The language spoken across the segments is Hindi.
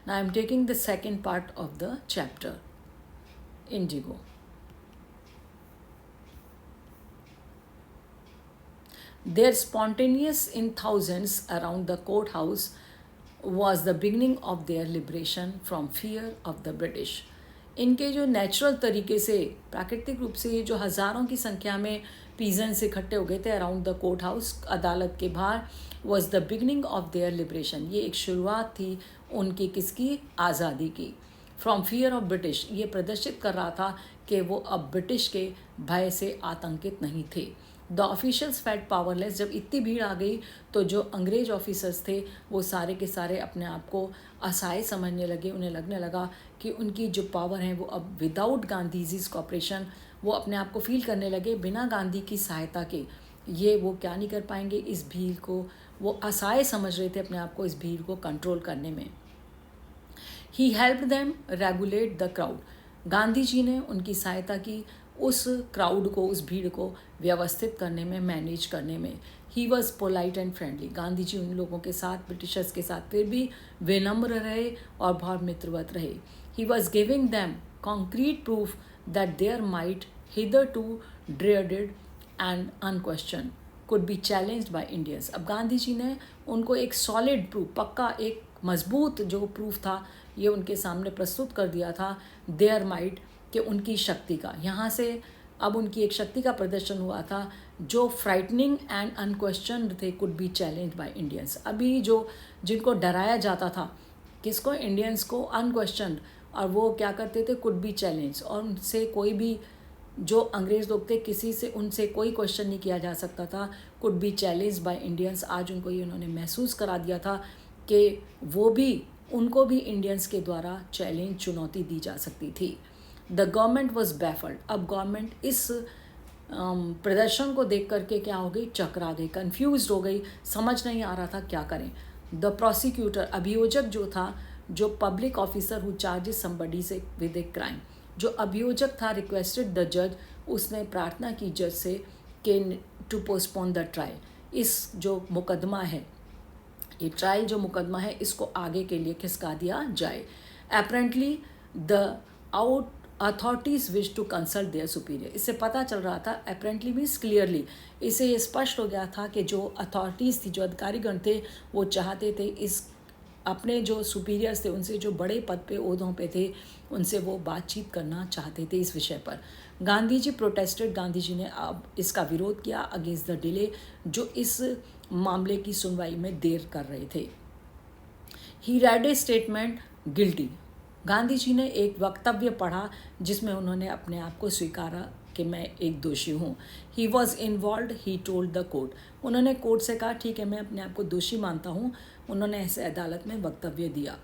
Now I'm taking the second part of the chapter, Indigo. Their spontaneous in thousands around the courthouse was the beginning of their liberation from fear of the British. इनके जो नेचुरल तरीके से, प्राकृतिक रूप से, ये जो हज़ारों की संख्या में पीजेंट्स इकट्ठे हो गए थे अराउंड द कोर्ट हाउस, अदालत के बाहर, was the beginning of their liberation. ये एक शुरुआत थी उनकी किसकी? आज़ादी की. फ्रॉम फियर ऑफ ब्रिटिश, ये प्रदर्शित कर रहा था कि वो अब ब्रिटिश के भय से आतंकित नहीं थे. The officials felt powerless. जब इतनी भीड़ आ गई तो जो अंग्रेज ऑफिसर्स थे वो सारे के सारे अपने आप को असहाय समझने लगे. उन्हें लगने लगा कि उनकी जो पावर है वो अब विदाउट गांधीजीज कॉपरेशन, वो अपने आप को फील करने लगे बिना गांधी की सहायता के ये वो क्या नहीं कर पाएंगे. इस भीड़ को वो असहाय समझ रहे थे अपने आप को इस भीड़ को कंट्रोल करने में. He help them regulate the crowd. Gandhi ji ने उनकी सहायता की उस क्राउड को, उस भीड़ को व्यवस्थित करने में, मैनेज करने में. He was polite and friendly. Gandhi ji उन लोगों के साथ, ब्रिटिशर्स के साथ फिर भी विनम्र रहे और बहुत मित्रवत रहे. He was giving them concrete proof that there might hitherto dreaded and unquestioned could be challenged by Indians. अब गांधी जी ने उनको एक सॉलिड प्रूफ, पक्का एक मजबूत जो प्रूफ था ये उनके सामने प्रस्तुत कर दिया था. देयर माइट, कि उनकी शक्ति का, यहाँ से अब उनकी एक शक्ति का प्रदर्शन हुआ था जो फ्राइटनिंग एंड अनक्वेश्चन थे, could be challenge by Indians. अभी जो जिनको डराया जाता था, किसको? इंडियंस को, अनक्वेश्चन, और वो क्या करते थे? Could be challenge. और उनसे कोई भी जो अंग्रेज़ लोग थे, किसी से उनसे कोई क्वेश्चन नहीं किया जा सकता था. Could be challenge by Indians. आज उनको ये उन्होंने महसूस करा दिया था कि वो भी, उनको भी इंडियंस के द्वारा चैलेंज, चुनौती दी जा सकती थी. The government was baffled. अब गवर्नमेंट इस प्रदर्शन को देख करके क्या हो गई? चकरा गई, कन्फ्यूज हो गई, समझ नहीं आ रहा था क्या करें. द प्रोसिक्यूटर, अभियोजक जो था, जो public officer who charges somebody से विद ए क्राइम, जो अभियोजक था, रिक्वेस्टेड द जज, उसने प्रार्थना की जज से कि टू पोस्टपोन द ट्रायल. इस जो मुकदमा है, ये ट्रायल जो मुकदमा है, इसको आगे के लिए खिसका दिया जाए. Apparently the out authorities wish to consult their superior. इससे पता चल रहा था, अपेरेंटली मीन्स क्लियरली, इससे ये स्पष्ट हो गया था कि जो अथॉरिटीज़ थी, जो अधिकारीगण थे, वो चाहते थे इस अपने जो सुपीरियर्स थे, उनसे जो बड़े पद पे, ओहदों पे थे, उनसे वो बातचीत करना चाहते थे इस विषय पर. गांधी जी प्रोटेस्टेड. गांधी जी ने अब इसका विरोध किया अगेंस्ट द डिले, जो इस मामले की सुनवाई में देर कर रहे थे. He read a statement guilty. Gandhi ji ने एक वक्तव्य पढ़ा जिसमें उन्होंने अपने आप को स्वीकारा कि मैं एक दोषी हूँ. He was involve. He told the court. उन्होंने कोर्ट से कहा ठीक है, मैं अपने आप को दोषी मानता हूँ. उन्होंने ऐसे अदालत में वक्तव्य दिया.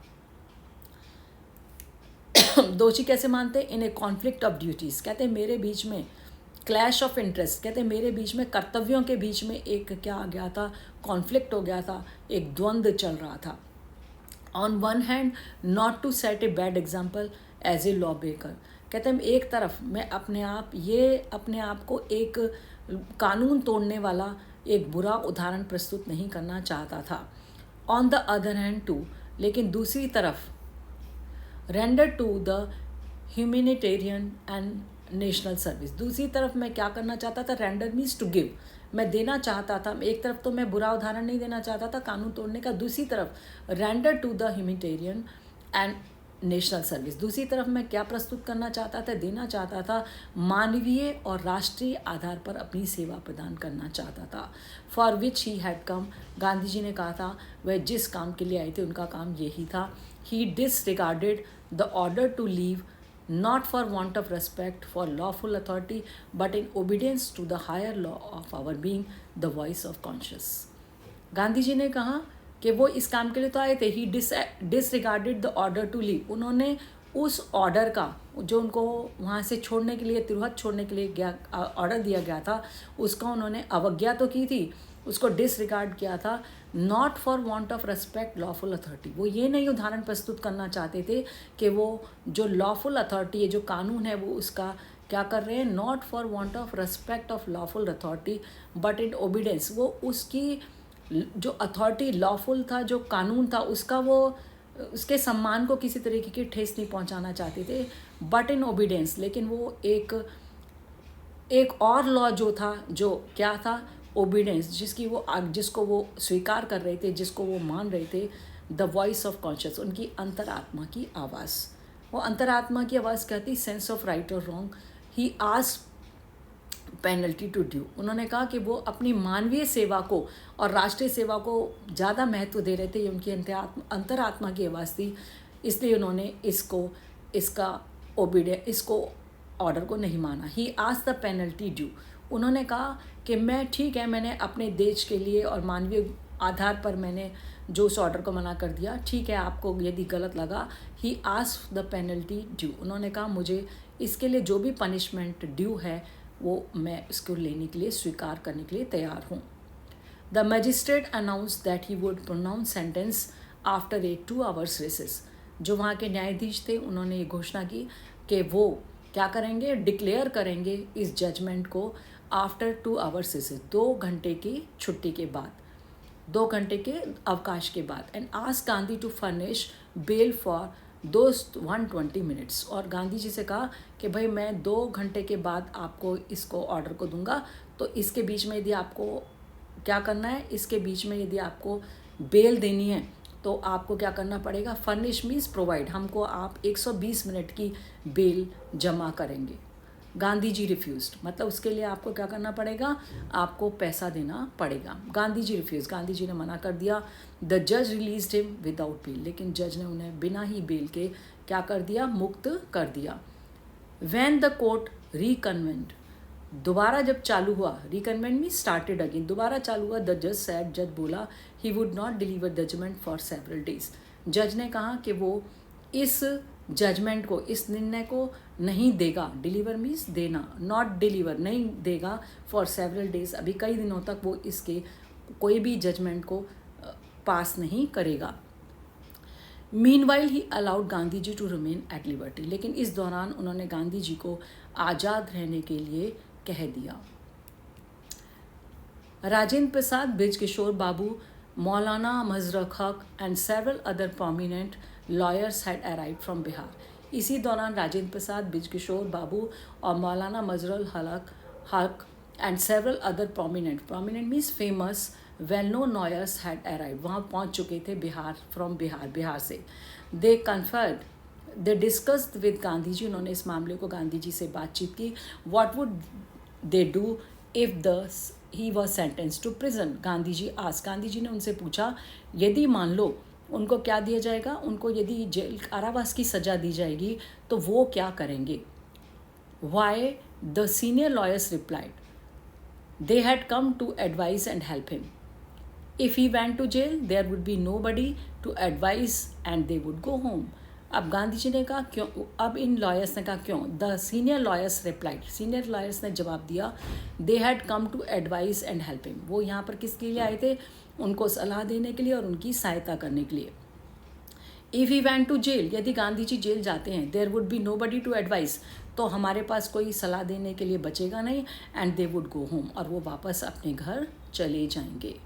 दोषी कैसे मानते? इन ए कॉन्फ्लिक्ट ऑफ ड्यूटीज़. कहते मेरे बीच में क्लैश ऑफ इंटरेस्ट, कहते मेरे बीच में, कर्तव्यों के बीच में एक क्या आ गया था? कॉन्फ्लिक्ट हो गया था, एक द्वंद्व चल रहा था. On one hand not to set a bad example as a law breaker. कहते हैं एक तरफ मैं अपने आप को एक कानून तोड़ने वाला एक बुरा उदाहरण प्रस्तुत नहीं करना चाहता था. On the other hand to, लेकिन दूसरी तरफ render to the humanitarian and national service. दूसरी तरफ मैं क्या करना चाहता था? Render means to give. मैं देना चाहता था. एक तरफ तो मैं बुरा उदाहरण नहीं देना चाहता था कानून तोड़ने का, दूसरी तरफ render to the humanitarian and national service. दूसरी तरफ मैं क्या प्रस्तुत करना चाहता था? देना चाहता था, मानवीय और राष्ट्रीय आधार पर अपनी सेवा प्रदान करना चाहता था. For which he had come. Gandhi ji ने कहा था वह जिस काम के लिए आए थे उनका काम यही था. He disregarded the order to leave, not for want of respect for lawful authority, but in obedience to the higher law of our being, the voice of conscience. Gandhi ji ने कहा कि वो इस काम के लिए तो आए थे. He disregarded the order to leave. उन्होंने उस ऑर्डर का, जो उनको वहाँ से छोड़ने के लिए, तिरहुत छोड़ने के लिए गया ऑर्डर दिया गया था, उसका उन्होंने अवज्ञा तो की थी, उसको डिसरिगार्ड किया था. Not for want of respect lawful authority. वो ये नहीं उदाहरण प्रस्तुत करना चाहते थे कि वो जो लॉफुल अथॉरिटी है, जो कानून है, वो उसका क्या कर रहे हैं? Not for want of respect of lawful authority but in obedience. वो उसकी जो अथॉरिटी लॉफुल था, जो कानून था, उसका वो उसके सम्मान को किसी तरीके की ठेस नहीं पहुंचाना चाहते थे, बट इन ओबीडियंस, लेकिन वो एक और लॉ जो था, जो क्या था, ओबीडियंस, जिसको वो स्वीकार कर रहे थे, जिसको वो मान रहे थे, द वॉइस ऑफ कॉन्शियस, उनकी अंतरात्मा की आवाज़। वो अंतरात्मा की आवाज़ कहती सेंस ऑफ राइट और wrong. He asked penalty to due. उन्होंने कहा कि वो अपनी मानवीय सेवा को और राष्ट्रीय सेवा को ज़्यादा महत्व दे रहे थे, ये उनकी अंतरात्मा की आवाज़ थी, इसलिए उन्होंने इसको ऑर्डर को नहीं माना। He asked the penalty due. उन्होंने कहा कि मैं ठीक है, मैंने अपने देश के लिए और मानवीय आधार पर मैंने जो उस ऑर्डर को मना कर दिया, ठीक है, आपको यदि गलत लगा। He asked the penalty due. उन्होंने कहा मुझे इसके लिए जो भी पनिशमेंट ड्यू है वो मैं इसको लेने के लिए, स्वीकार करने के लिए तैयार हूँ। The magistrate announce that he would pronounce sentence after a 2 hours recess. जो वहाँ के न्यायाधीश थे उन्होंने ये घोषणा की कि वो क्या करेंगे, डिक्लेयर करेंगे इस जजमेंट को आफ्टर 2 hours रेसेस, 2 घंटे की छुट्टी के बाद, 2 घंटे के अवकाश के बाद। And ask Gandhi to furnish bail for those 120 minutes। और गांधी जी से कहा कि भाई मैं 2 घंटे के बाद आपको इसको ऑर्डर को दूंगा, तो इसके बीच में यदि आपको क्या करना है, इसके बीच में यदि आपको बेल देनी है तो आपको क्या करना पड़ेगा, फर्निश मीन्स प्रोवाइड, हमको आप 120 मिनट की बेल जमा करेंगे। गांधी जी रिफ्यूज्ड, मतलब उसके लिए आपको क्या करना पड़ेगा, आपको पैसा देना पड़ेगा। गांधी जी रिफ्यूज, गांधी जी ने मना कर दिया। द जज रिलीज्ड हिम विदाउट बेल। लेकिन जज ने उन्हें बिना ही बेल के क्या कर दिया, मुक्त कर दिया। व्हेन द कोर्ट रिकन्वेंट, दोबारा जब चालू हुआ, रिकन्वेंट मीन स्टार्टेड अगेन, दोबारा चालू हुआ। द जज सैड, जज बोला he would not deliver judgement for several days. जज ने कहा कि वो इस जजमेंट को, इस निर्णय को नहीं देगा। डिलीवर मीन्स देना, नॉट डिलीवर, नहीं देगा, फॉर सेवरल डेज, अभी कई दिनों तक वो इसके कोई भी जजमेंट को पास नहीं करेगा। Meanwhile he allowed Gandhi ji to remain at liberty. लेकिन इस दौरान उन्होंने गांधी जी को आज़ाद रहने के लिए कह दिया। राजेंद्र प्रसाद, ब्रिज किशोर बाबू, मौलाना मजरक हक and several other prominent lawyers had arrived from Bihar. इसी दौरान राजेंद्र प्रसाद, ब्रिज किशोर बाबू और Maulana Mazharul Haq and several other prominent means famous well known lawyers had arrived, वहाँ पहुँच चुके थे बिहार से। They conferred, they discussed with Gandhi ji. उन्होंने इस मामले को गांधी जी से बातचीत की। What would they do if he was sentence to prison. Gandhi ji ने उनसे पूछा यदि मान लो उनको क्या दिया जाएगा, उनको यदि जेल कारावास की सज़ा दी जाएगी तो वो क्या करेंगे। Why the senior lawyers replied, they had come to advise and help him. If he went to jail there would be nobody to advise and they would go home. अब गांधी जी ने कहा क्यों, अब इन लॉयर्स ने कहा क्यों। The senior lawyers replied, senior lawyers ने जवाब दिया, they had come to advise and help him. वो यहाँ पर किसके लिए आए थे, उनको सलाह देने के लिए और उनकी सहायता करने के लिए। If he went to jail, यदि गांधी जी जेल जाते हैं, there would be nobody to advise, तो हमारे पास कोई सलाह देने के लिए बचेगा नहीं, and they would go home, और वो वापस अपने घर चले जाएंगे।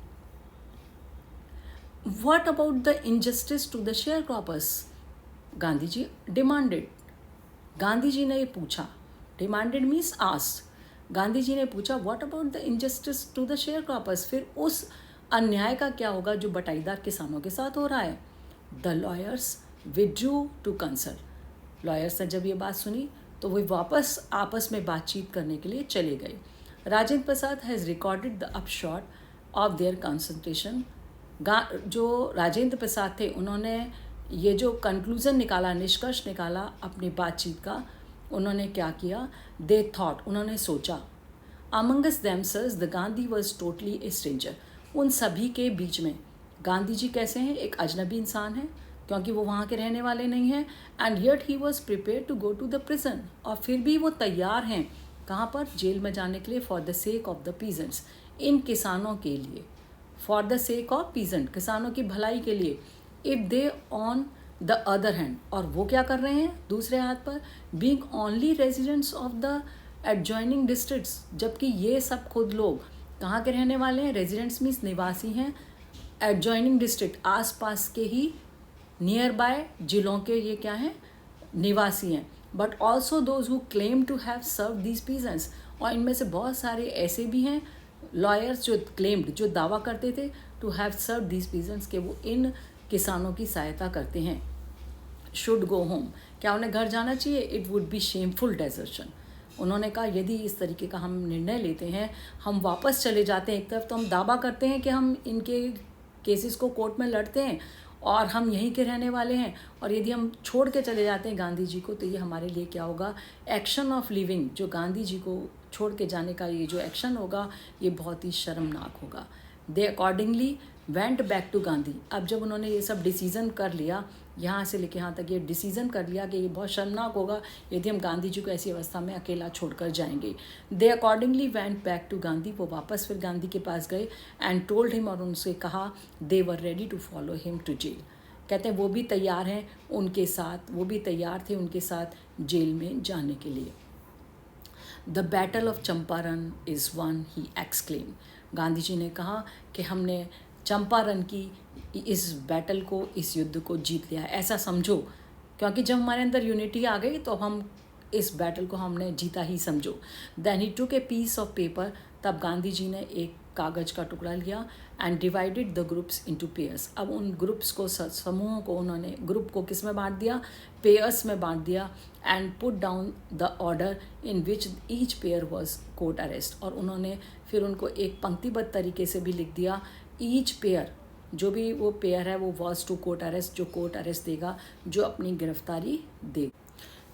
What about the injustice to the sharecroppers, Gandhi ji demanded. Gandhi ji ने पूछा, demanded means asked, Gandhi ji ने पूछा what about the injustice to the sharecroppers, फिर उस अन्याय का क्या होगा जो बटाईदार किसानों के साथ हो रहा है। The lawyers withdrew to consult, lawyers ने जब ये बात सुनी तो वो वापस आपस में बातचीत करने के लिए चले गए। Rajendra Prasad has recorded the upshot of their consultation. जो राजेंद्र प्रसाद थे उन्होंने ये जो कंक्लूज़न निकाला, निष्कर्ष निकाला अपनी बातचीत का, उन्होंने क्या किया, दे थॉट, उन्होंने सोचा, Among Us themselves the Gandhi was totally A stranger, उन सभी के बीच में गांधी जी कैसे हैं, एक अजनबी इंसान है क्योंकि वो वहाँ के रहने वाले नहीं हैं। And yet he was prepare to go to the prison, और फिर भी वो तैयार हैं कहाँ पर, जेल में जाने के लिए, for the sake of the peasants, इन किसानों के लिए, for the sake of peasant, किसानों की भलाई के लिए। If they on the other hand, और वो क्या कर रहे हैं दूसरे हाथ पर, being only residents of the adjoining districts, जबकि ये सब खुद लोग कहाँ के रहने वाले हैं, रेजिडेंट्स मीन्स निवासी हैं, एडजॉइनिंग डिस्ट्रिक्ट आसपास के ही नियर बाय जिलों के ये क्या हैं, निवासी हैं, but also those who claim to have serve these peasants, और इनमें से बहुत सारे ऐसे भी हैं लॉयर्स जो क्लेम्ड, जो दावा करते थे to have serve these peasants, के वो इन किसानों की सहायता करते हैं। शुड गो होम, क्या उन्हें घर जाना चाहिए? It would B shameful desertion. उन्होंने कहा यदि इस तरीके का हम निर्णय लेते हैं, हम वापस चले जाते हैं एक तरफ, तो हम दावा करते हैं कि हम इनके केसेस को कोर्ट में लड़ते हैं और हम यहीं के रहने वाले हैं, और यदि हम छोड़ के चले जाते हैं गांधी जी को, तो ये हमारे लिए क्या होगा, एक्शन ऑफ लिविंग, जो गांधी जी को छोड़ के जाने का ये जो एक्शन होगा, ये बहुत ही शर्मनाक होगा। They accordingly went back to Gandhi. अब जब उन्होंने ये सब डिसीज़न कर लिया, यहाँ से लेके यहाँ तक ये डिसीज़न कर लिया कि ये बहुत शर्मनाक होगा यदि हम गांधी जी को ऐसी अवस्था में अकेला छोड़कर जाएंगे। They accordingly went back to Gandhi, वो वापस फिर गांधी के पास गए एंड टोल्ड हिम, और उनसे कहा they were ready to follow him to jail. कहते हैं वो भी तैयार हैं उनके साथ, वो भी तैयार थे उनके साथ जेल में जाने के लिए। The battle of Champaran is won, he exclaim. Gandhi ji ने कहा कि हमने चंपारण की इस बैटल को, इस युद्ध को जीत लिया है, ऐसा समझो, क्योंकि जब हमारे अंदर यूनिटी आ गई तो हम इस बैटल को हमने जीता ही समझो। Then he took a piece of paper, तब गांधी जी ने एक कागज़ का टुकड़ा लिया and divided the groups into pairs. अब उन ग्रुप्स को, समूहों को उन्होंने, ग्रुप को किस में बांट दिया, पेयर्स में बांट दिया, and put down the order in which each pair was court arrest. और उन्होंने फिर उनको एक पंक्तिबद्ध तरीके से भी लिख दिया, ईच पेयर, जो भी वो पेयर है वो वॉज टू कोर्ट अरेस्ट, जो कोर्ट अरेस्ट देगा, जो अपनी गिरफ्तारी दे।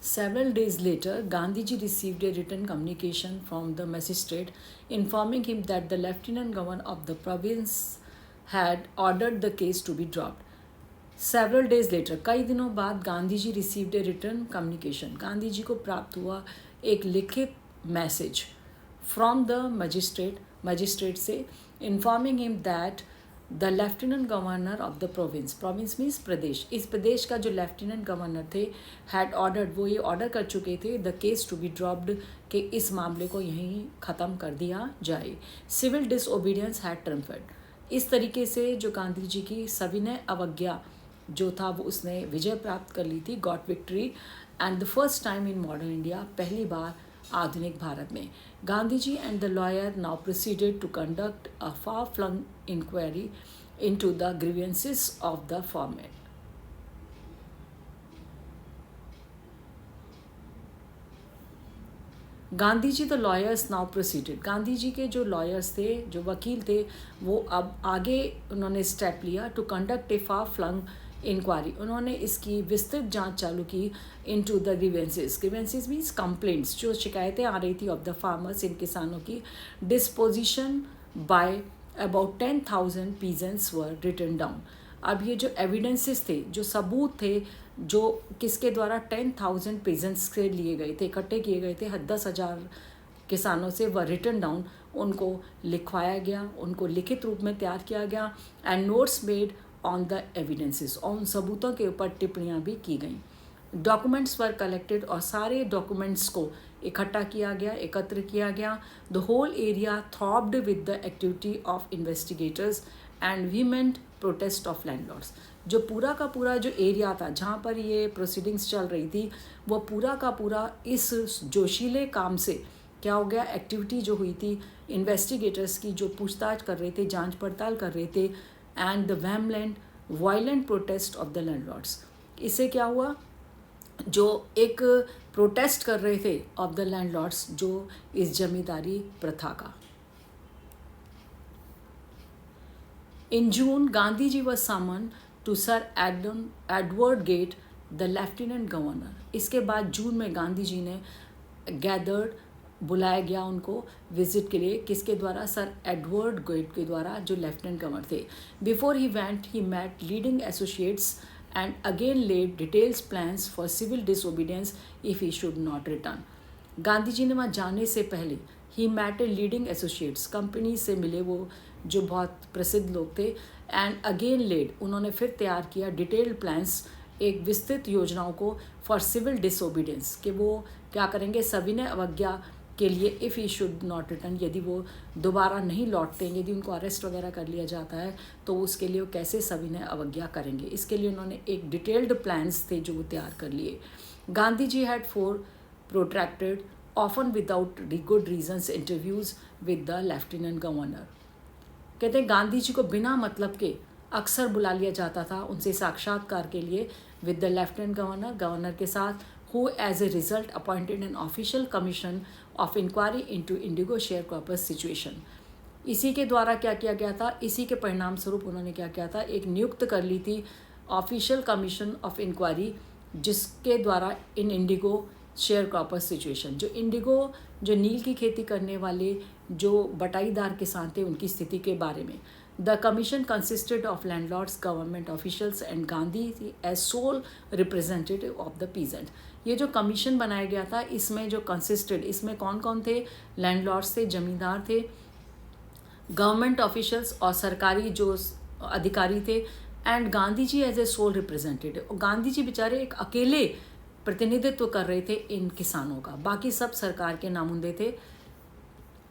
Several days later, Gandhiji received a written communication from the magistrate informing him that the lieutenant governor of the province had ordered the case to be dropped. Several days later, कई दिनों बाद Gandhi ji received a written communication, Gandhi ji को प्राप्त हुआ एक लिखित मैसेज from the magistrate से, informing him that the lieutenant governor of the province, province means प्रदेश, इस प्रदेश का जो लेफ्टिनेंट गवर्नर थे, हैड ऑर्डर्ड, वो ये ऑर्डर कर चुके थे, the case to be dropped, कि इस मामले को यहीं ख़त्म कर दिया जाए। सिविल डिसओबीडियंस हैड ट्रम्फेड, इस तरीके से जो गांधी जी की सविनय अवज्ञा जो था वो उसने विजय प्राप्त कर ली थी, got victory, and the first time in modern India, पहली बार आधुनिक भारत में। Gandhi ji and the lawyer now proceeded to conduct a far flung inquiry into the grievances of the format. Gandhi ji the lawyers now proceeded, Gandhi ji के जो लॉयर्स थे, जो वकील थे, वो अब आगे उन्होंने स्टेप लिया to conduct a far flung inquiry, उन्होंने इसकी विस्तृत जांच चालू की into the grievances, grievances means complaints, जो शिकायतें आ रही थी ऑफ द फार्मर्स, इन किसानों की, disposition by about 10,000 peasants were written down. अब ये जो एविडेंसेस थे, जो सबूत थे, जो किसके द्वारा 10,000 पेजेंट्स से लिए गए थे, इकट्ठे किए गए थे 10,000 किसानों से, व रिटन डाउन, उनको लिखवाया गया, उनको लिखित रूप में तैयार किया गया, and notes made on the evidences, और उन सबूतों के ऊपर टिप्पणियाँ भी की गईं। डॉक्यूमेंट्स वर कलेक्टेड, और सारे डॉक्यूमेंट्स को इकट्ठा किया गया, एकत्र किया गया। The whole area throbbed with the activity of investigators and vehement protest of landlords, जो पूरा का पूरा जो एरिया था जहाँ पर ये प्रोसीडिंग्स चल रही थी, वो पूरा का पूरा इस जोशीले काम से क्या हो गया, एक्टिविटी जो हुई थी इन्वेस्टिगेटर्स की, जो पूछताछ कर रहे थे, जांच पड़ताल कर रहे थे, एंड द वैमलैंड violent protest of the landlords, इससे क्या हुआ, जो एक प्रोटेस्ट कर रहे थे ऑफ द लैंडलॉर्ड्स, जो इस जमींदारी प्रथा का। In June Gandhi ji was summon to sir Edward Gait the lieutenant governor, इसके बाद जून में गांधी जी ने गैदर्ड, बुलाया गया उनको विजिट के लिए, किसके द्वारा, सर एडवर्ड गेट के द्वारा, जो लेफ्टिनेंट गवर्नर थे। Before he went he met leading associates and again led details plans for civil disobedience if he should not return. Gandhi ji ने वहाँ जाने से पहले ही met a leading associates, company से मिले वो जो बहुत प्रसिद्ध लोग थे, एंड अगेन लेड, उन्होंने फिर तैयार किया डिटेल्ड प्लान्स, एक विस्तृत योजनाओं को, फॉर सिविल डिसओबीडियंस, कि वो क्या करेंगे, सविनय अवज्ञा के लिए if he should not return, यदि वो दोबारा नहीं लौटते, यदि उनको अरेस्ट वगैरह कर लिया जाता है तो उसके लिए वो कैसे सविनय अवज्ञा करेंगे। इसके लिए उन्होंने एक डिटेल्ड प्लान्स थे जो वो तैयार कर लिए। Gandhi ji had 4 protracted often without good reasons interviews with the lieutenant governor. कहते हैं गांधी जी को बिना मतलब के अक्सर बुला लिया जाता था उनसे साक्षात्कार के लिए with the lieutenant governor, governor के साथ, who as a result appointed an official commission of inquiry into Indigo share croppers situation. इसी के द्वारा क्या किया गया था, इसी के परिणाम स्वरूप उन्होंने क्या किया था, एक नियुक्त कर ली थी ऑफिशियल कमीशन ऑफ इंक्वायरी, जिसके द्वारा इन इंडिगो शेयर क्रॉपर्स सिचुएशन, जो इंडिगो, जो नील की खेती करने वाले जो बटाईदार किसान थे उनकी स्थिति के बारे में। The commission consisted of landlords, government officials and Gandhi as sole representative of the peasant. ये जो कमीशन बनाया गया था इसमें जो कंसिस्टेड, इसमें कौन कौन थे, लैंडलॉर्ड्स थे, जमींदार थे, गवर्नमेंट ऑफिशियल्स और सरकारी जो अधिकारी थे, and Gandhi ji as a sole representative. और गांधी जी बेचारे एक अकेले प्रतिनिधित्व कर रहे थे इन किसानों का, बाकी सब सरकार के नामुंदे थे।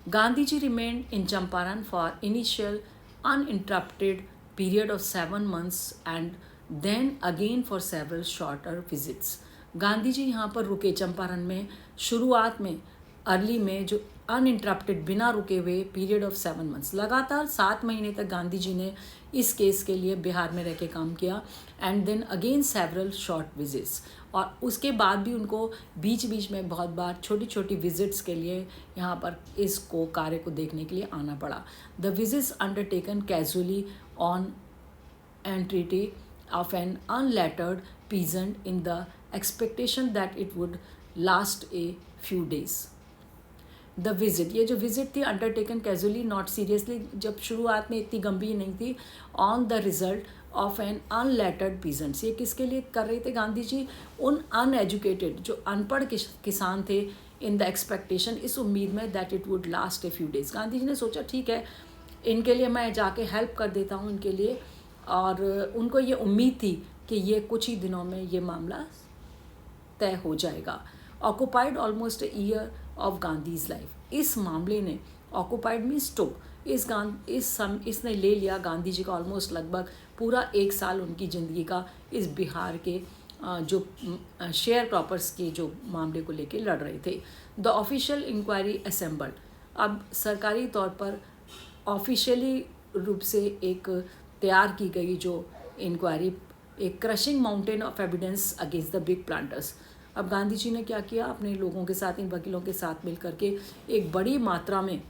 Gandhi ji remained in Champaran for initial uninterrupted period of 7 months and then again for several shorter visits। Gandhi ji यहाँ पर रुके चंपारण में शुरुआत में, अर्ली में, जो अनइंटरप्टेड, बिना रुके हुए पीरियड ऑफ 7 मंथ्स, लगातार 7 महीने तक गांधी जी ने इस केस के लिए बिहार में रह के काम किया। And then again several short visits, और उसके बाद भी उनको बीच बीच में बहुत बार छोटी छोटी विजिट्स के लिए यहाँ पर इसको कार्य को देखने के लिए आना पड़ा। The visits undertaken casually on entreaty of an unlettered peasant in the expectation that it would last a few days। The visit, ये जो विजिट थी अंडरटेकन कैजुअली, नॉट सीरियसली, जब शुरुआत में इतनी गंभीर नहीं थी, on the result of an unlettered peasants. ये किसके लिए कर रहे थे गांधी जी, उन अनएजुकेटेड जो अनपढ़ किसान थे, इन द एक्सपेक्टेशन, इस उम्मीद में, that it would last a few days. Gandhi ji ने सोचा ठीक है इनके लिए मैं जाके हेल्प कर देता हूँ इनके लिए, और उनको ये उम्मीद थी कि ये कुछ ही दिनों में ये मामला तय हो जाएगा। Occupied almost a year of Gandhi's life. इस मामले ने, ऑक्यूपाइड मीन्स टुक, इसने ले लिया गांधी जी का ऑलमोस्ट लगभग पूरा 1 साल उनकी ज़िंदगी का, इस बिहार के जो शेयर क्रॉपर्स के जो मामले को लेके लड़ रहे थे। द ऑफिशियल इंक्वायरी असेंबल्ड, अब सरकारी तौर पर ऑफिशियली रूप से एक तैयार की गई जो इंक्वायरी, एक crushing mountain of evidence against the big planters. अब गांधी जी ने क्या किया, अपने लोगों के साथ, इन वकीलों के साथ मिल करके एक बड़ी मात्रा में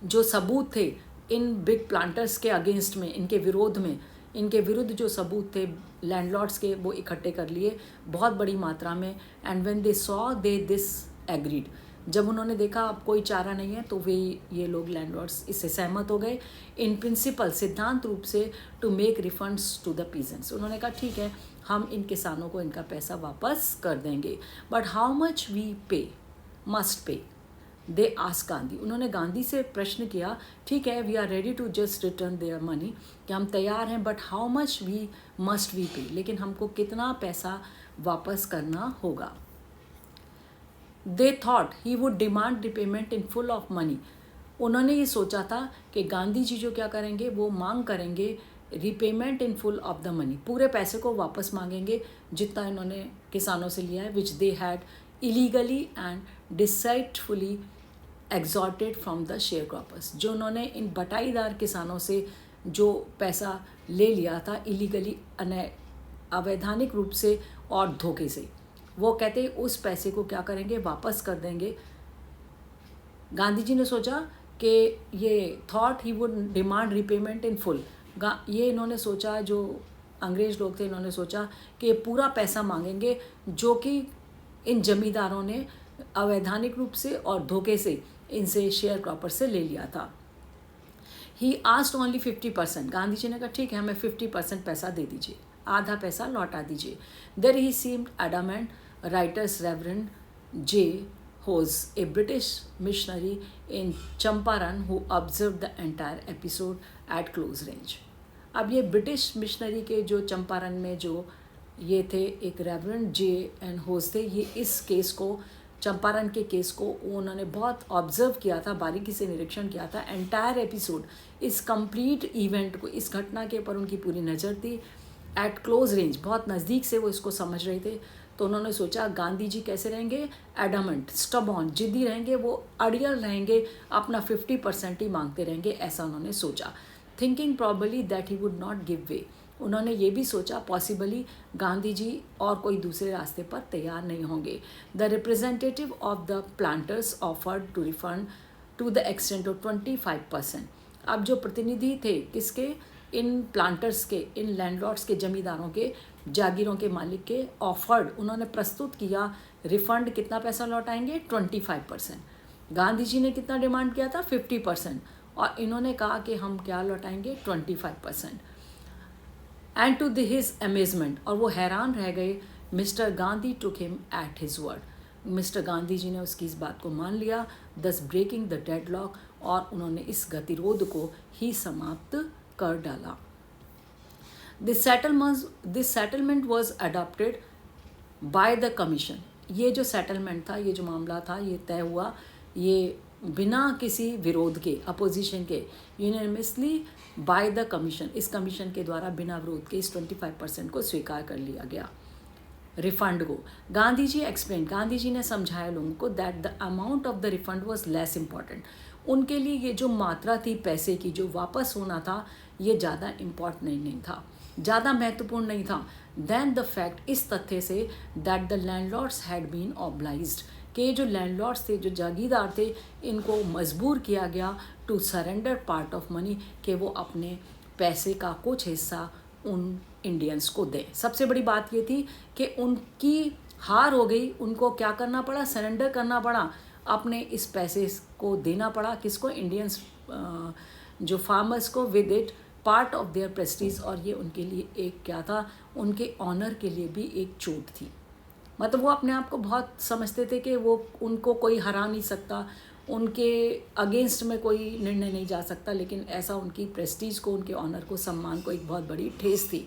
जो सबूत थे इन बिग प्लांटर्स के अगेंस्ट में, इनके विरोध में, इनके विरुद्ध जो सबूत थे लैंडलॉर्ड्स के, वो इकट्ठे कर लिए बहुत बड़ी मात्रा में। And when they saw they this agreed, जब उन्होंने देखा अब कोई चारा नहीं है तो वे, ये लोग लैंडलॉर्ड्स इससे सहमत हो गए। इन प्रिंसिपल, सिद्धांत रूप से, to make refunds to the peasants. उन्होंने कहा ठीक है हम इन किसानों को इनका पैसा वापस कर देंगे, बट हाउ मच वी पे, must pay, they ask Gandhi. उन्होंने गांधी से प्रश्न किया, ठीक है we are ready to just return their money, कि हम तैयार हैं, but how much we must we pay, लेकिन हमको कितना पैसा वापस करना होगा। They thought he would demand repayment in full of money. उन्होंने ये सोचा था कि गांधी जी जो क्या करेंगे, वो मांग करेंगे repayment in full of the money, पूरे पैसे को वापस मांगेंगे जितना इन्होंने किसानों से लिया है, which they had illegally and deceitfully extorted from the sharecroppers. जो उन्होंने इन बटाईदार किसानों से जो पैसा ले लिया था इलीगली, अवैधानिक रूप से और धोखे से, वो कहते उस पैसे को क्या करेंगे, वापस कर देंगे। गांधी जी ने सोचा कि ये thought he would demand repayment in full, ये इन्होंने सोचा, जो अंग्रेज़ लोग थे इन्होंने सोचा कि पूरा पैसा मांगेंगे जो कि इन जमींदारों ने अवैधानिक रूप से और धोखे से इनसे शेयर क्रॉपर से ले लिया था। He asked only 50%। Gandhi ji ने कहा ठीक है हमें 50% पैसा दे दीजिए, आधा पैसा लौटा दीजिए। There he seemed adamant, writers reverend J Hodge a British missionary in Champaran who observe the entire episode at close range. अब ये ब्रिटिश मिशनरी के जो चंपारण में जो ये थे, एक रेवरेंड जे एन होज थे, ये इस केस को चंपारण के केस को उन्होंने बहुत ऑब्जर्व किया था, बारीकी से निरीक्षण किया था। एंटायर एपिसोड, इस कंप्लीट इवेंट को, इस घटना के ऊपर उनकी पूरी नज़र थी। एट क्लोज रेंज, बहुत नज़दीक से वो इसको समझ रहे थे। तो उन्होंने सोचा गांधी जी कैसे रहेंगे, एडमेंट, स्टबॉर्न, जिद्दी रहेंगे, वो अड़ियल रहेंगे, अपना 50% ही मांगते रहेंगे, ऐसा उन्होंने सोचा। Thinking probably that he would not give way, उन्होंने ये भी सोचा पॉसिबली गांधी जी और कोई दूसरे रास्ते पर तैयार नहीं होंगे। The representative of the planters offered to refund to the extent of 25%। अब जो प्रतिनिधि थे किसके, इन प्लांटर्स के, इन लैंडलॉर्ड्स के, जमींदारों के, जागीरों के मालिक के, ऑफर्ड, उन्होंने प्रस्तुत किया रिफंड, कितना पैसा लौटाएंगे, 25%। गांधी जी ने कितना डिमांड किया था, 50%, और इन्होंने कहा कि हम क्या लौटाएंगे, 25%। एंड टू हिज अमेजमेंट, और वो हैरान रह गए, mister Gandhi took him at his word, mister Gandhi ji ने उसकी इस बात को मान लिया, दस ब्रेकिंग द डेडलॉक, और उन्होंने इस गतिरोध को ही समाप्त कर डाला। This settlement was adopted by the commission, ये जो सेटलमेंट था, ये जो मामला था, ये तय हुआ, ये बिना किसी विरोध के, अपोजिशन के, यूनियनमसली बाय द कमीशन, इस कमीशन के द्वारा बिना विरोध के इस 25% को स्वीकार कर लिया गया, रिफंड को। गांधी जी एक्सप्लेन, गांधी जी ने समझाया लोगों को that the amount of the refund was less important, उनके लिए ये जो मात्रा थी पैसे की जो वापस होना था, ये ज़्यादा इम्पॉर्टेंट नहीं था, ज़्यादा महत्वपूर्ण नहीं था, देन द फैक्ट, इस तथ्य से, that the landlords had been obliged, कि जो लैंडलॉर्ड्स थे, जो जागीरदार थे, इनको मजबूर किया गया to surrender part of money, कि वो अपने पैसे का कुछ हिस्सा उन इंडियंस को दें। सबसे बड़ी बात ये थी कि उनकी हार हो गई, उनको क्या करना पड़ा, सरेंडर करना पड़ा, अपने इस पैसे को देना पड़ा, किसको, इंडियंस, जो फार्मर्स को, with it part of their Prestige, और ये उनके लिए एक क्या था, उनके ऑनर के लिए भी एक चोट थी। मतलब वो अपने आप को बहुत समझते थे कि वो, उनको कोई हरा नहीं सकता, उनके अगेंस्ट में कोई निर्णय नहीं जा सकता, लेकिन ऐसा उनकी प्रेस्टीज को, उनके ऑनर को, सम्मान को एक बहुत बड़ी ठेस थी।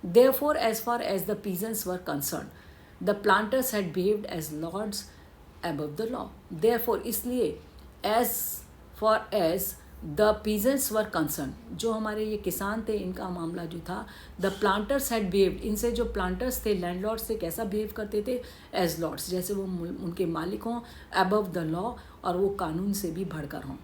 Therefore as far as the peasants were concern, the planters had behaved as lords above the law, therefore इसलिए as far as the peasants were concerned, जो हमारे ये किसान थे, इनका मामला जो था, the planters had behaved, इनसे जो planters थे, landlords से कैसा behave करते थे, as lords, जैसे वो उनके मालिक हों, above the law, और वो कानून से भी बढ़कर हों,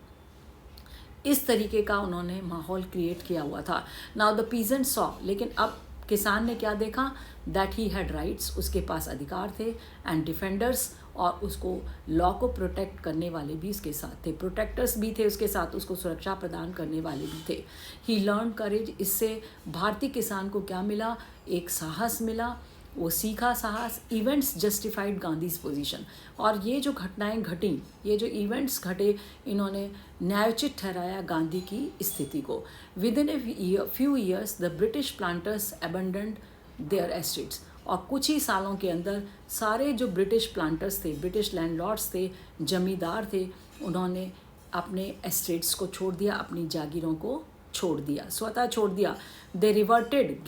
इस तरीके का उन्होंने माहौल क्रिएट किया हुआ था। नाउ द peasants saw, लेकिन अब किसान ने क्या देखा, दैट ही हैड राइट्स, उसके पास अधिकार थे, एंड डिफेंडर्स, और उसको लॉ को प्रोटेक्ट करने वाले भी उसके साथ थे, प्रोटेक्टर्स भी थे उसके साथ, उसको सुरक्षा प्रदान करने वाले भी थे। ही लर्न करेज, इससे भारतीय किसान को क्या मिला, एक साहस मिला, वो सीखा साहस। इवेंट्स जस्टिफाइड गांधीज पोजीशन, और ये जो घटनाएं घटी, ये जो इवेंट्स घटे, इन्होंने न्यायोचित ठहराया गांधी की स्थिति को। Within a few years the British planters abandoned their estates, और कुछ ही सालों के अंदर सारे जो ब्रिटिश प्लांटर्स थे, ब्रिटिश लैंडलॉर्ड्स थे, जमींदार थे, उन्होंने अपने एस्टेट्स को छोड़ दिया, अपनी जागीरों को छोड़ दिया, स्वतः छोड़ दिया। They reverted,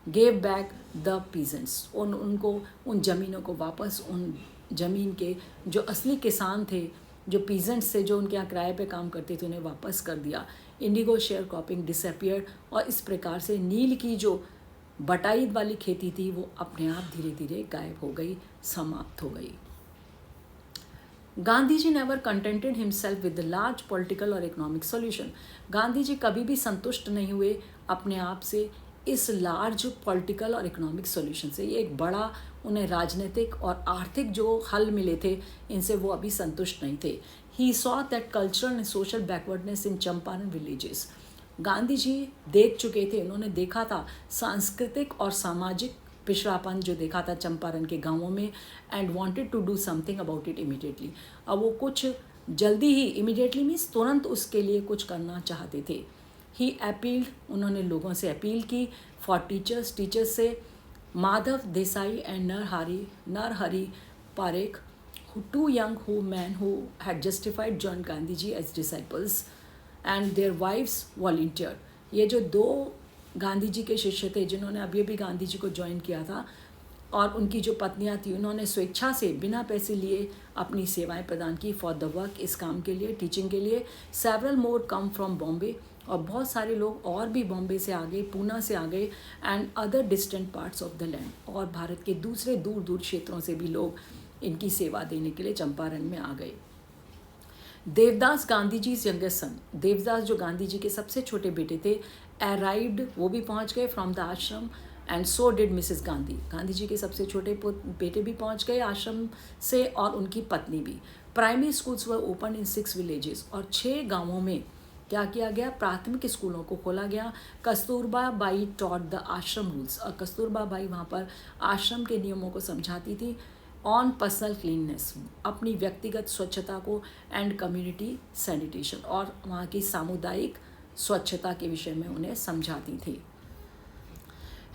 gave back the peasants, उनको उन ज़मीनों को वापस, उन ज़मीन के जो असली किसान थे, जो पीजेंट्स थे, जो उनके यहाँ किराए पे काम करते थे, उन्हें वापस कर दिया। इंडिगो शेयर क्रॉपिंग डिसअपियर्ड, और इस प्रकार से नील की जो बटाई वाली खेती थी, वो अपने आप धीरे धीरे गायब हो गई, समाप्त हो गई। Gandhi ji never contented himself with the large political और इकोनॉमिक सॉल्यूशन, गांधी जी कभी भी संतुष्ट नहीं हुए अपने आप से इस लार्ज पॉलिटिकल और इकोनॉमिक सॉल्यूशन से। ये एक बड़ा उन्हें राजनीतिक और आर्थिक जो हल मिले थे, इनसे वो अभी संतुष्ट नहीं थे। He saw that cultural and social backwardness in Champaran villages, Gandhi ji देख चुके थे, उन्होंने देखा था सांस्कृतिक और सामाजिक पिछड़ापन जो देखा था चंपारण के गांवों में, and wanted to do something about it immediately. अब वो कुछ जल्दी ही, इमीडिएटली मीन्स तुरंत, उसके लिए कुछ करना चाहते थे। ही अपील्ड, उन्होंने लोगों से अपील की, फॉर टीचर्स से, Madhav Desai and Narhari Parekh, two young men who had justified joined Gandhi ji as disciples, and their wives volunteer. ये जो दो गांधी जी के शिष्य थे, जिन्होंने अभी अभी गांधी जी को ज्वाइन किया था, और उनकी जो पत्नियां थी उन्होंने स्वेच्छा से बिना पैसे लिए अपनी सेवाएं प्रदान की फॉर द वर्क, इस काम के लिए, टीचिंग के लिए। Several more come from Bombay, और बहुत सारे लोग और भी बॉम्बे से आ गए, पूना से आ गए, and other distant parts of the land, और भारत के दूसरे दूर दूर क्षेत्रों से भी लोग इनकी सेवा देने के लिए चंपारण में आ गए। देवदास गांधी जी यंगेस्ट सन, देवदास जो गांधी जी के सबसे छोटे बेटे थे, अराइव्ड, वो भी पहुंच गए from the ashram, and so did Mrs Gandhi, Gandhi ji के सबसे छोटे बेटे भी पहुंच गए आश्रम से, और उनकी पत्नी भी। Primary schools were open in 6 villages, और 6 गांवों में क्या किया गया, प्राथमिक स्कूलों को खोला गया। कस्तूरबा बाई टॉट द आश्रम रूल्स, और कस्तूरबा बाई वहाँ पर आश्रम के नियमों को समझाती थी। ऑन पर्सनल क्लीननेस, अपनी व्यक्तिगत स्वच्छता को, एंड कम्युनिटी सैनिटेशन, और वहाँ की सामुदायिक स्वच्छता के विषय में उन्हें समझाती थी।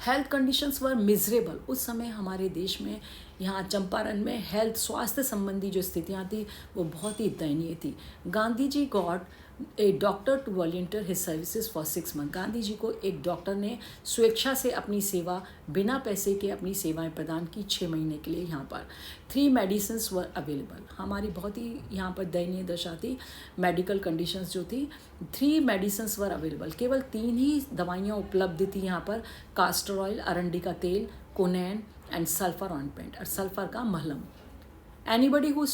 हेल्थ कंडीशंस वर मिजरेबल, उस समय हमारे देश में यहाँ चंपारण में हेल्थ, स्वास्थ्य संबंधी जो स्थितियाँ थी वो बहुत ही दयनीय थी। Gandhi ji got a doctor to volunteer his services for 6 month, Gandhi ji को एक डॉक्टर ने स्वेच्छा से अपनी सेवा, बिना पैसे के अपनी सेवाएं प्रदान की 6 महीने के लिए यहाँ पर। 3 मेडिसिन्स वर अवेलेबल, हमारी बहुत ही यहाँ पर दयनीय दशा थी, मेडिकल कंडीशंस जो थी। 3 मेडिसिन्स वर अवेलेबल, केवल 3 ही दवाइयाँ उपलब्ध थी यहाँ पर, कास्टर ऑयल, अरंडी का तेल, कोनैन, एंड सल्फर ऑइंटमेंट, और सल्फर का महलम। Anybody who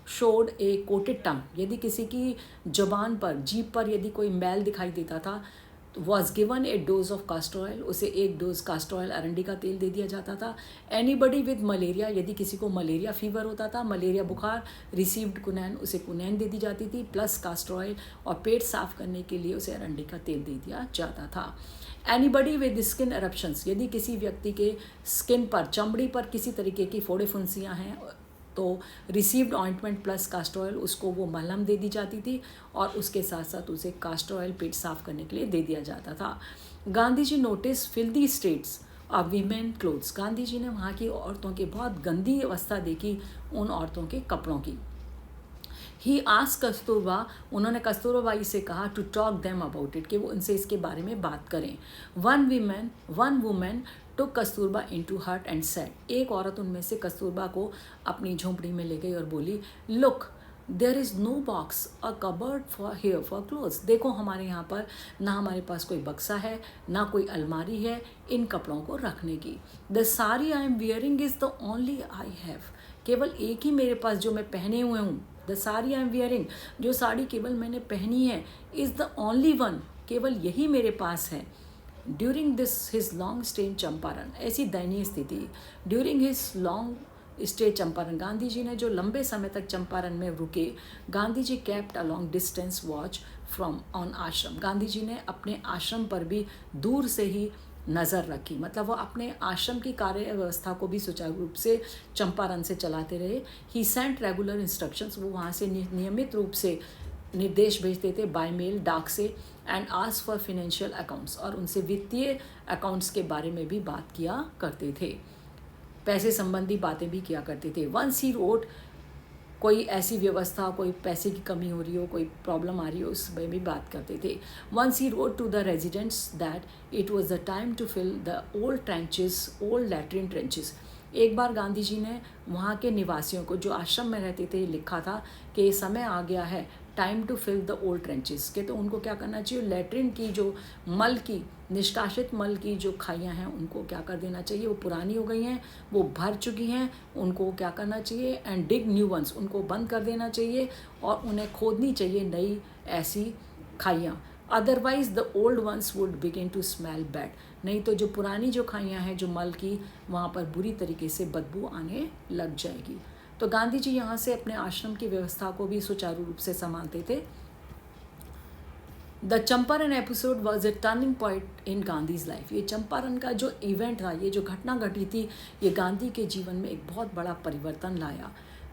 showed a coated tongue, यदि किसी की जबान पर, जीभ पर यदि कोई मैल दिखाई देता था, was given A dose of caster oil, उसे 1 डोज कास्टर ऑयल, अरंडी का तेल दे दिया जाता था। एनीबडी विद मलेरिया, यदि किसी को मलेरिया फीवर होता था, मलेरिया बुखार, रिसीव्ड कुनैन, उसे कुनैन दे दी जाती थी प्लस कास्टर ऑयल, और पेट साफ करने के लिए उसे अरंडी का तेल दे दिया जाता था। एनीबडी विद स्किन एरप्शंस, यदि किसी व्यक्ति के स्किन पर, चमड़ी पर किसी तरीके की फोड़े फुंसियाँ हैं, तो received ointment plus caster oil, उसको वो मलहम दे दी जाती थी, और उसके साथ साथ उसे कास्टर ऑयल पेट साफ करने के लिए दे दिया जाता था। Gandhi ji noticed filthy states of women clothes, Gandhi ji ने वहाँ की औरतों की बहुत गंदी अवस्था देखी, उन औरतों के कपड़ों की। ही आस्क्ड कस्तूरबा, उन्होंने कस्तूरबा बाई से कहा to talk them about it, कि वो उनसे इसके बारे में बात करें। One women took Kasturba into hut and said, एक औरत उनमें से कस्तूरबा को अपनी झोंपड़ी में ले गई और बोली, look there is no box a cupboard for here for clothes, देखो हमारे यहाँ पर ना हमारे पास कोई बक्सा है, ना कोई अलमारी है इन कपड़ों को रखने की। The sari I am wearing is the only I have, केवल एक ही मेरे पास जो मैं पहने हुए हूँ, the sari I am wearing, जो साड़ी केवल मैंने पहनी है, इज़ द ओनली वन, केवल यही मेरे पास है। During this his long stay in Champaran, ऐसी दयनीय स्थिति, during his long stay Champaran, Gandhi ji ने जो लंबे समय तक चंपारण में रुके, Gandhi ji kept a long distance watch from on ashram, Gandhi ji ने अपने आश्रम पर भी दूर से ही नज़र रखी, मतलब वो अपने आश्रम की कार्य व्यवस्था को भी सुचारू रूप से चंपारण से चलाते रहे। ही सेंट रेगुलर इंस्ट्रक्शंस, वो वहाँ से नियमित रूप से निर्देश भेजते थे बाय मेल, डाक से, and ask for financial accounts, और उनसे वित्तीय अकाउंट्स के बारे में भी बात किया करते थे, पैसे संबंधी बातें भी किया करते थे। वंस ही रोट, कोई ऐसी व्यवस्था, कोई पैसे की कमी हो रही हो, कोई प्रॉब्लम आ रही हो, उसमें भी बात करते थे। Once he wrote to the residents that it was the time to fill the old trenches, old latrine trenches, एक बार गांधी जी ने वहाँ के निवासियों को जो आश्रम में रहते थे लिखा था कि ये समय आ गया है, time to fill the old trenches, के तो उनको क्या करना चाहिए, लैट्रिन की जो मल की, निष्कासित मल की जो खाइयाँ हैं उनको क्या कर देना चाहिए, वो पुरानी हो गई हैं, वो भर चुकी हैं, उनको क्या करना चाहिए, एंड डिग न्यू वंस, उनको बंद कर देना चाहिए और उन्हें खोदनी चाहिए नई ऐसी खाइयाँ। Otherwise the old ones would begin to smell bad, नहीं तो जो पुरानी जो खाइयाँ हैं जो मल की, वहाँ पर बुरी तरीके से बदबू आने लग जाएगी। तो गांधी जी यहाँ से अपने आश्रम की व्यवस्था को भी सुचारू रूप से संभालते थे। The Champaran episode was a turning point in Gandhi's life, ये चंपारण का जो इवेंट था, ये जो घटना घटी थी, ये गांधी के जीवन में एक बहुत बड़ा परिवर्तन लाया।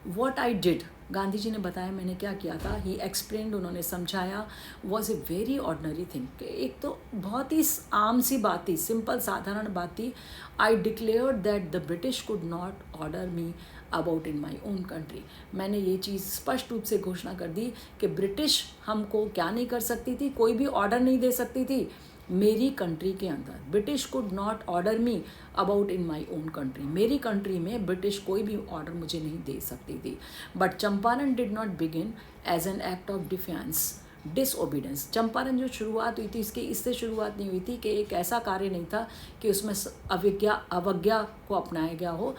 What I did, Gandhi ji ने बताया मैंने क्या किया था। ही एक्सप्लेन्ड, उन्होंने समझाया। Was a very ordinary thing, एक तो बहुत ही आम सी बात थी, सिंपल साधारण बात थी। I declared that the British could not order me about in my own country, मैंने ये चीज़ स्पष्ट रूप से घोषणा कर दी कि ब्रिटिश हमको क्या नहीं कर सकती थी, कोई भी ऑर्डर नहीं दे सकती थी मेरी कंट्री के अंदर। British could not order me about in my own country. मेरी कंट्री में ब्रिटिश कोई भी ऑर्डर मुझे नहीं दे सकती थी। But Champaran did not begin as an act of defence disobedience. Champaran जो शुरुआत हुई थी इसकी इससे शुरुआत नहीं हुई थी कि एक ऐसा कार्य नहीं था कि उसमें अवज्ञा को अपनाया गया हो।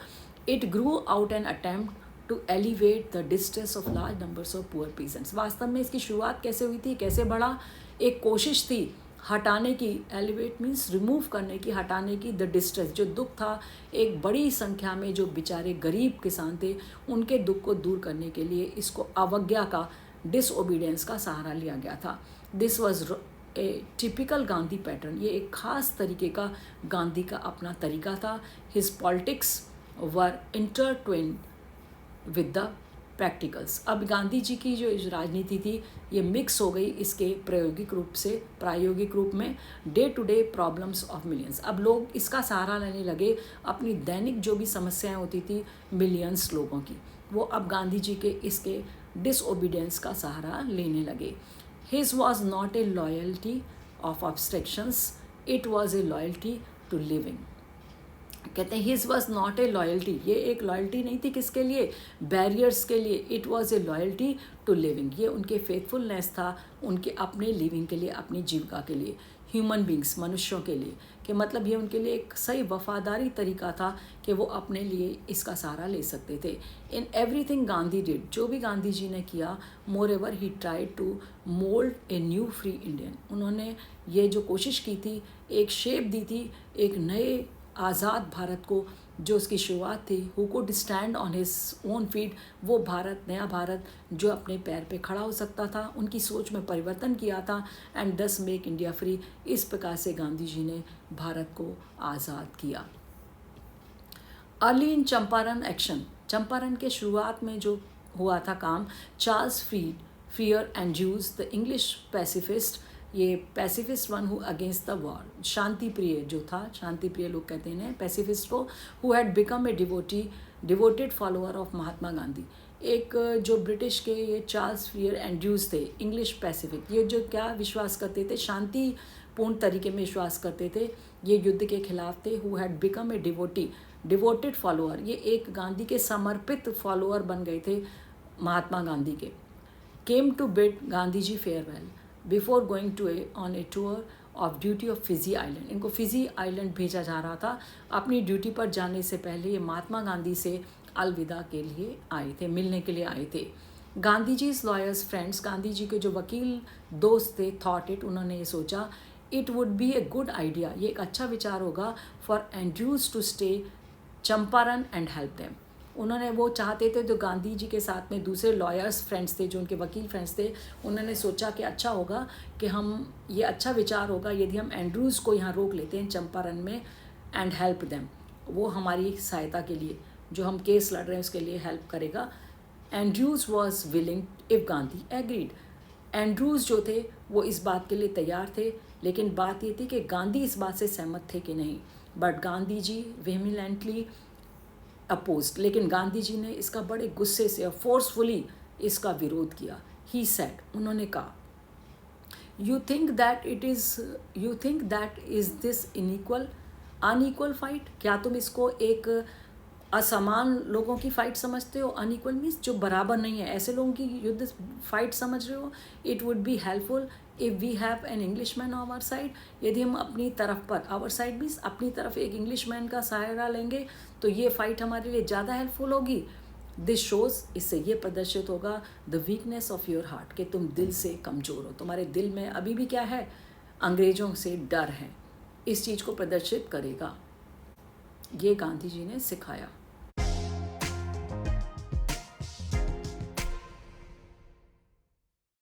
It grew out an attempt to elevate the distress of large numbers of poor peasants. वास्तव में इसकी शुरुआत कैसे हुई थी, कैसे बढ़ा? एक कोशिश थी हटाने की, एलिवेट मीन्स रिमूव करने की, हटाने की, द डिस्ट्रेस जो दुख था एक बड़ी संख्या में जो बेचारे गरीब किसान थे उनके दुख को दूर करने के लिए इसको अवज्ञा का, डिसओबीडियंस का सहारा लिया गया था। This was a typical Gandhi pattern. ये एक खास तरीके का गांधी का अपना तरीका था। His politics were intertwined with the practicals. अब गांधी जी की जो राजनीति थी ये मिक्स हो गई इसके प्रायोगिक रूप में day to day problems of millions. अब लोग इसका सहारा लेने लगे, अपनी दैनिक जो भी समस्याएं होती थी मिलियंस लोगों की, वो अब गांधी जी के इसके डिसओबीडियंस का सहारा लेने लगे। His was not a loyalty of obstructions, it was a loyalty to living. कहते हैं his was not a loyalty, ये एक लॉयल्टी नहीं थी किसके लिए, बैरियर्स के लिए। It was a loyalty to living, ये उनके फेथफुलनेस था उनके अपने लिविंग के लिए, अपनी जीविका के लिए, ह्यूमन बींग्स मनुष्यों के लिए। कि मतलब ये उनके लिए एक सही वफादारी तरीका था कि वो अपने लिए इसका सहारा ले सकते थे। इन एवरीथिंग गांधी डिड, जो भी गांधी जी ने किया, moreover he tried to mould a new free Indian. उन्होंने ये जो कोशिश की थी, एक शेप दी थी एक नए आज़ाद भारत को, जो उसकी शुरुआत थी, who could stand on his own feet, वो भारत, नया भारत जो अपने पैर पे खड़ा हो सकता था। उनकी सोच में परिवर्तन किया था एंड दस मेक इंडिया फ्री। इस प्रकार से गांधी जी ने भारत को आज़ाद किया। Early in Champaran action, Champaran के शुरुआत में जो हुआ था काम, Charles Freer Andrews the English pacifist, ये pacifist one who against the war, शांति प्रिय जो था, शांति प्रिय लोग कहते हैं पैसिफिस्ट को, who had become a devoted follower of Mahatma Gandhi. एक जो ब्रिटिश के ये चार्ल्स फ्रियर एंड ड्यूज थे, इंग्लिश पैसिफिक, ये जो क्या विश्वास करते थे, शांतिपूर्ण तरीके में विश्वास करते थे, ये युद्ध के खिलाफ थे। Who had become a devoted follower, ये एक गांधी के समर्पित फॉलोअर बन गए थे महात्मा गांधी के। Came to bid Gandhi ji farewell before going to on a tour of duty of Fiji island. इनको फिजी आइलैंड भेजा जा रहा था, अपनी ड्यूटी पर जाने से पहले ये महात्मा गांधी से अलविदा के लिए आए थे, मिलने के लिए आए थे। गांधी जी लॉयर्स फ्रेंड्स, गांधी जी के जो वकील दोस्त थे, थॉट इट, उन्होंने ये सोचा, it would be a good idea, ये एक अच्छा विचार होगा, for Andrews to stay Champaran and help them. उन्होंने वो चाहते थे, जो गांधी जी के साथ में दूसरे लॉयर्स फ्रेंड्स थे, जो उनके वकील फ्रेंड्स थे, उन्होंने सोचा कि अच्छा होगा कि हम, ये अच्छा विचार होगा यदि हम एंड्रूज़ को यहाँ रोक लेते हैं चंपारण में, एंड हेल्प देम, वो हमारी सहायता के लिए, जो हम केस लड़ रहे हैं उसके लिए हेल्प करेगा। Andrews was willing if Gandhi agreed. Andrews जो थे वो इस बात के लिए तैयार थे, लेकिन बात ये थी कि गांधी इस बात से सहमत थे कि नहीं। बट गांधी जी वेहिमेंटली अपोज्ड, लेकिन गांधी जी ने इसका बड़े गुस्से से और फोर्सफुली इसका विरोध किया। ही सेड, उन्होंने कहा, you think that is this unequal fight, क्या तुम इसको एक असमान लोगों की फाइट समझते हो? अनइक्वल मीन्स जो बराबर नहीं है, ऐसे लोगों की युद्ध फाइट समझ रहे हो? It would be helpful if we have an English man on our side, यदि हम अपनी तरफ पर, आवर साइड मीन्स अपनी तरफ एक इंग्लिश मैन का सहारा लेंगे तो ये फाइट हमारे लिए ज़्यादा हेल्पफुल होगी। दिस शोज़, इससे ये प्रदर्शित होगा, the weakness of your heart, कि तुम दिल से कमज़ोर हो, तुम्हारे दिल में अभी भी क्या है, अंग्रेज़ों से डर है। इस चीज़ को प्रदर्शित करेगा, ये गांधी जी ने सिखाया।